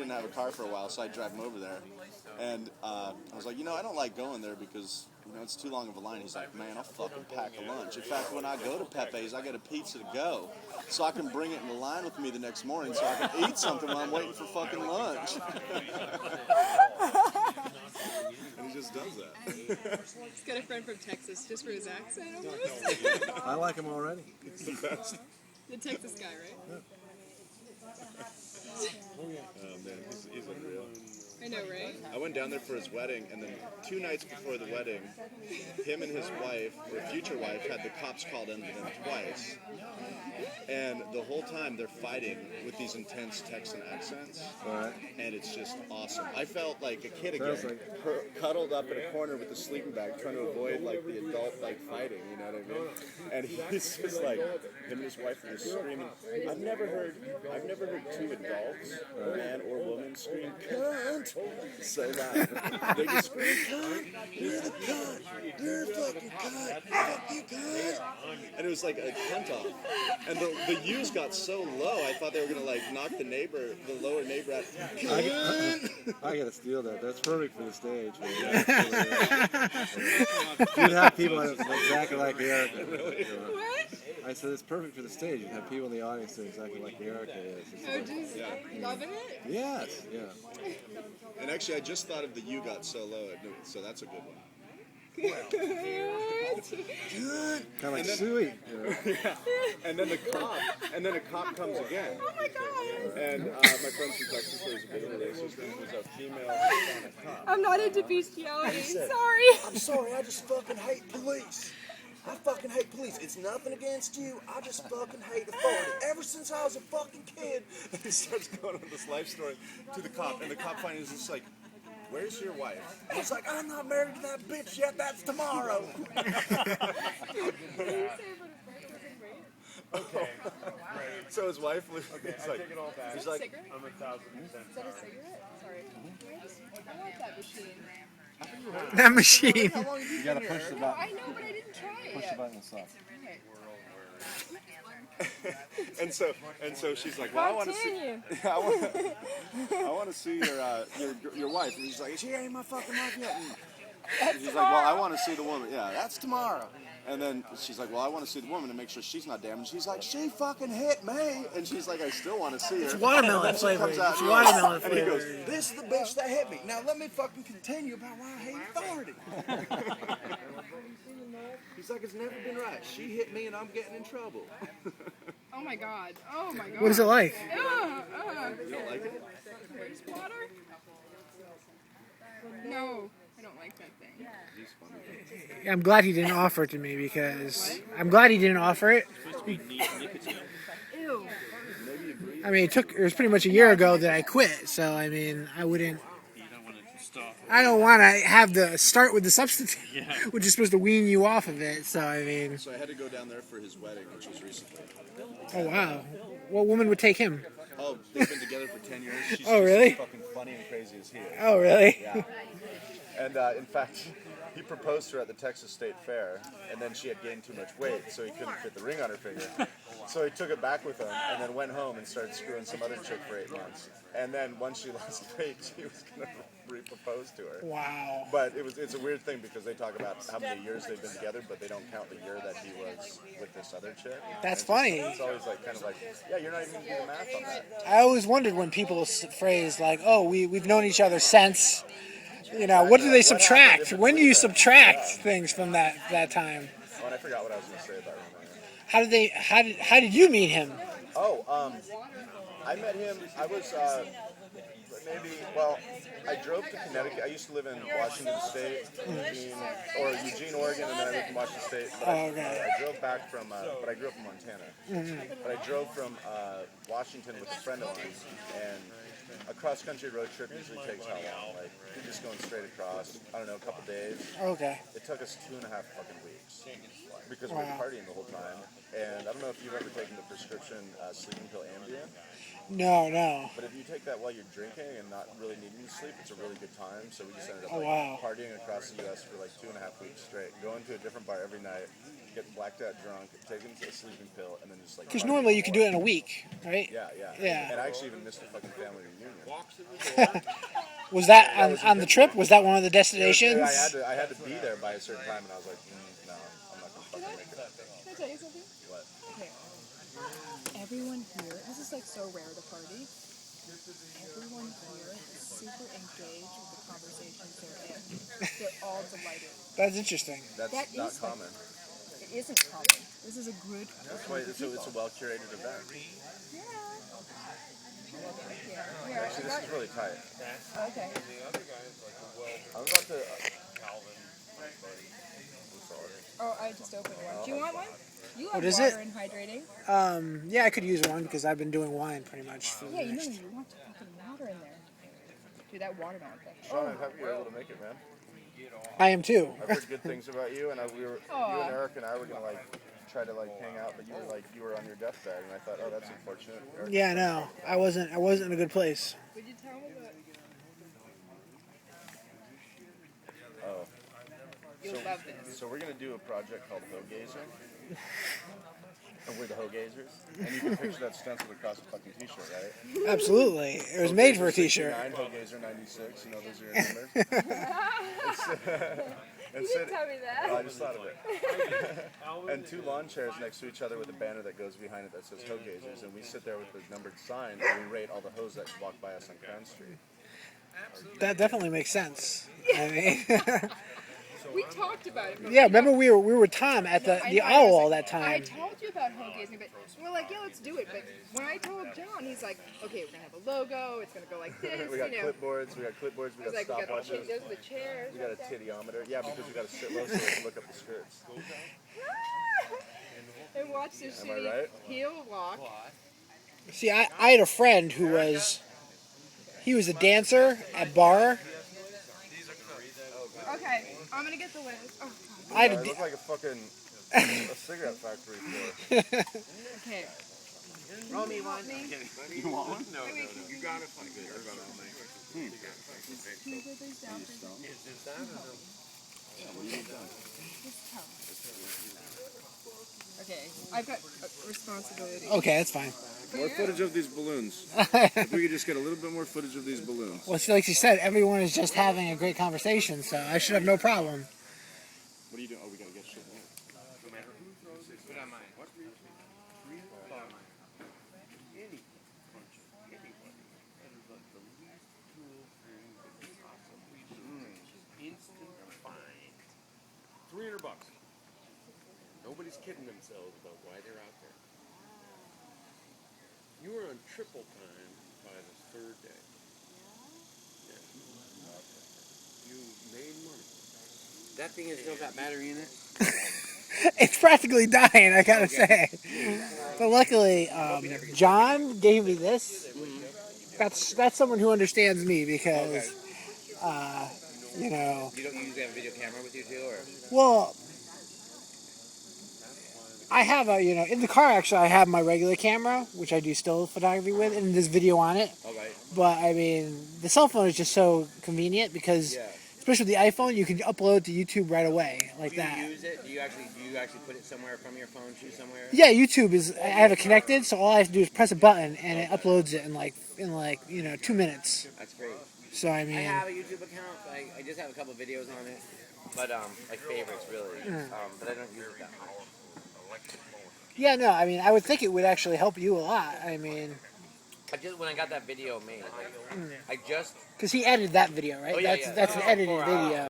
didn't have a car for a while, so I'd drive him over there. And I was like, I don't like going there because, it's too long of a line. He's like, man, I'll fucking pack a lunch. In fact, when I go to Pepe's, I get a pizza to go, so I can bring it in the line with me the next morning so I can eat something while I'm waiting for fucking lunch. And he just does that. He's got a friend from Texas, just for his accent almost. I like him already. It's the best. The Texas guy, right? Yeah. Oh, man, he's unreal. I know, right? I went down there for his wedding, and then 2 nights before the wedding, him and his wife, or future wife, had the cops called into them twice. And the whole time they're fighting with these intense Texan accents, Right. and it's just awesome. I felt like a kid again, cuddled up in a corner with a sleeping bag, trying to avoid like the adult fighting. You know what I mean? And he's just like him and his wife are just screaming. I've never heard 2 adults, a man or woman, scream "cunt" so loud. They just scream "cunt, you're the cunt, you're a fucking cunt, fuck you cunt," and it was like a cunt off. And the U's got so low, I thought they were gonna knock the lower neighbor out. I gotta steal that. That's perfect for the stage. You'd have people exactly like Erica. What? I said it's perfect for the stage. You'd have people in the audience doing exactly like Erica is. Oh, just loving it? Yes, yeah. And actually, I just thought of the U got so low, so that's a good one. Kind of like Suey. Yeah. And then a cop comes again. Oh my God. And my friend from Texas, there's a bit of a racist thing. There's a female Hispanic cop. I'm not into bestiality. said, Sorry. I'm sorry, I just fucking hate police. I fucking hate police. It's nothing against you. I just fucking hate authority. Ever since I was a fucking kid. And he starts going on this life story to the cop. And the cop finally is just like, where's your wife? And he's like, I'm not married to that bitch yet. That's tomorrow. Okay. So his wife was like, he's like, I'm 1,000%. Is that a cigarette? Sorry. I want that machine. That machine. You gotta push the button. I know, but I didn't try it. Push the button and stop. and so she's like, well, I want to see, I want to see your wife. And he's like, she ain't my fucking wife yet. And she's like, well, I want to see the woman. Yeah, that's tomorrow. And then she's like, well, I want to see the woman and make sure she's not damaged. She's like, she fucking hit me. And she's like, I still want to see her. It's watermelon flavor. It's watermelon and he flavor. goes, this is the bitch that hit me. Now let me fucking continue about why I hate authority. He's like, it's never been right. She hit me and I'm getting in trouble. Oh my God. Oh my God. What is it like? You don't like it? Water? No, I don't like that thing. He's funny. I'm glad he didn't offer it to me because I'm glad he didn't offer it. Ew. I mean, it was pretty much a year ago that I quit, so I mean, I don't want to have the start with the substance, which is supposed to wean you off of it. So I mean. So I had to go down there for his wedding, which was recently. Oh wow, what woman would take him? Oh, they've been together for 10 years. She's Oh, really? just as fucking funny and crazy as he is. Oh really? Yeah. And in fact, he proposed to her at the Texas State Fair, and then she had gained too much weight, so he couldn't fit the ring on her finger. So he took it back with him, and then went home and started screwing some other chick for 8 months. And then once she lost weight, he was going to re-propose to her. Wow. But it's a weird thing because they talk about how many years they've been together, but they don't count the year that he was with this other chick. That's funny. It's always kind of like, yeah, you're not even going to do the math on that. I always wondered when people phrase like, "Oh, we've known each other since." You know, what do they subtract? When do you subtract things from that time? Oh, and I forgot what I was going to say about him. How did you meet him? Oh, I met him. I was I drove to Connecticut. I used to live in Washington State, Eugene, Oregon, and then I lived in Washington State. But I drove back from, but I grew up in Montana. But I drove from Washington with a friend of mine, and a cross-country road trip usually takes how long? Like, you're just going straight across, I don't know, a couple days. Okay. It took us 2.5 fucking weeks because we were partying the whole time. And I don't know if you've ever taken the prescription sleeping pill Ambien. No. But if you take that while you're drinking and not really needing to sleep, it's a really good time. So we just ended up partying across the U.S. for 2.5 weeks straight, going to a different bar every night, get blacked out drunk, take him to a sleeping pill, and then just like. Because normally you can do it in a week, right? Yeah. Yeah. And I actually even missed the fucking family reunion. Was that on the trip? Was that one of the destinations? I had to be there by a certain time, and I was like, no, I'm not gonna fucking make it. Can I tell you something? What? Okay. Everyone here, this is like so rare to party. Everyone here is super engaged with the conversations they're in. They're all delighted. That's interesting. That's That not is common. It isn't common. This is a good. That's why it's a well curated event. Yeah. Yeah. Actually, this is really tight. Okay. I'm about to. Oh, I just opened one. Do you want one? You love What is water it? and hydrating. Yeah, I could use one because I've been doing wine pretty much for the Yeah, you know next. you want fucking water in there. Dude, that watermelon thing. Sean, I'm happy you're able to make it, man. I am too. I've heard good things about you, and you and Eric and I were gonna like try to like hang out, but you were on your deathbed, and I thought, oh, that's unfortunate. Eric, Yeah, no, I wasn't in a good place. Would you tell me that? Oh. You'll love this. So we're gonna do a project called Hogazer. And we're the Hogazers. And you can picture that stenciled across the fucking t-shirt, right? Absolutely. It was made for a t-shirt. 69, Hogazer 96, you know, those are your numbers. You didn't tell me that. I just thought of it. And two lawn chairs next to each other with a banner that goes behind it that says Hogazers. And we sit there with the numbered sign and we rate all the hoes that walk by us on Crown Street. That definitely makes sense. I mean, We talked about it. But yeah. Remember we were with Tom at the owl all that I time. told you about hogazing, but we're like, yeah, let's do it. But when I told John, he's like, okay, we're gonna have a logo. It's gonna go like this. We got you know. clipboards, we I got was like, we got stopwatches, those are the chairs. we got a titiometer. Yeah, because we got to sit low so we can look up the skirts. And watch this Am I shitty right? heel walk. See, I had a friend who was a dancer at bar. Okay, I'm gonna get the list. Oh, I had It a, looked like a fucking a cigarette factory floor. okay. Roll me one. You want one? No, you got it. Fine, good. Can you put these down for me? Just tell me. Okay, I've got responsibility. okay, that's fine. More footage of these balloons. If we could just get a little bit more footage of these balloons. Well, see, like you said, everyone is just having a great conversation, so I should have no problem. What are you doing? Oh, we gotta get shit in. Put on mine. What? Instant find. $300. Nobody's kidding themselves about why they're out there. You were on triple time by the third day. Yeah. You made money. That thing has still got battery in it? It's practically dying, I gotta say. But luckily, John gave me this. That's someone who understands me because, you know. You don't usually have a video camera with you too, or? Well, I have in the car actually I have my regular camera, which I do still photography with, and there's video on it. Okay. But I mean, the cell phone is just so convenient because, especially with the iPhone, you can upload to YouTube right away like that. Do you use it? Do you actually put it somewhere from your phone to somewhere? Yeah, YouTube is. I have it connected, so all I have to do is press a button and it uploads it in like 2 minutes. That's great. So I mean, I have a YouTube account. I just have a couple videos on it, but like favorites really. But I don't use it that much. yeah, no, I mean, I would think it would actually help you a lot. I mean, When I got that video made, I just because he edited that video, right? Oh, yeah, That's an edited for, video.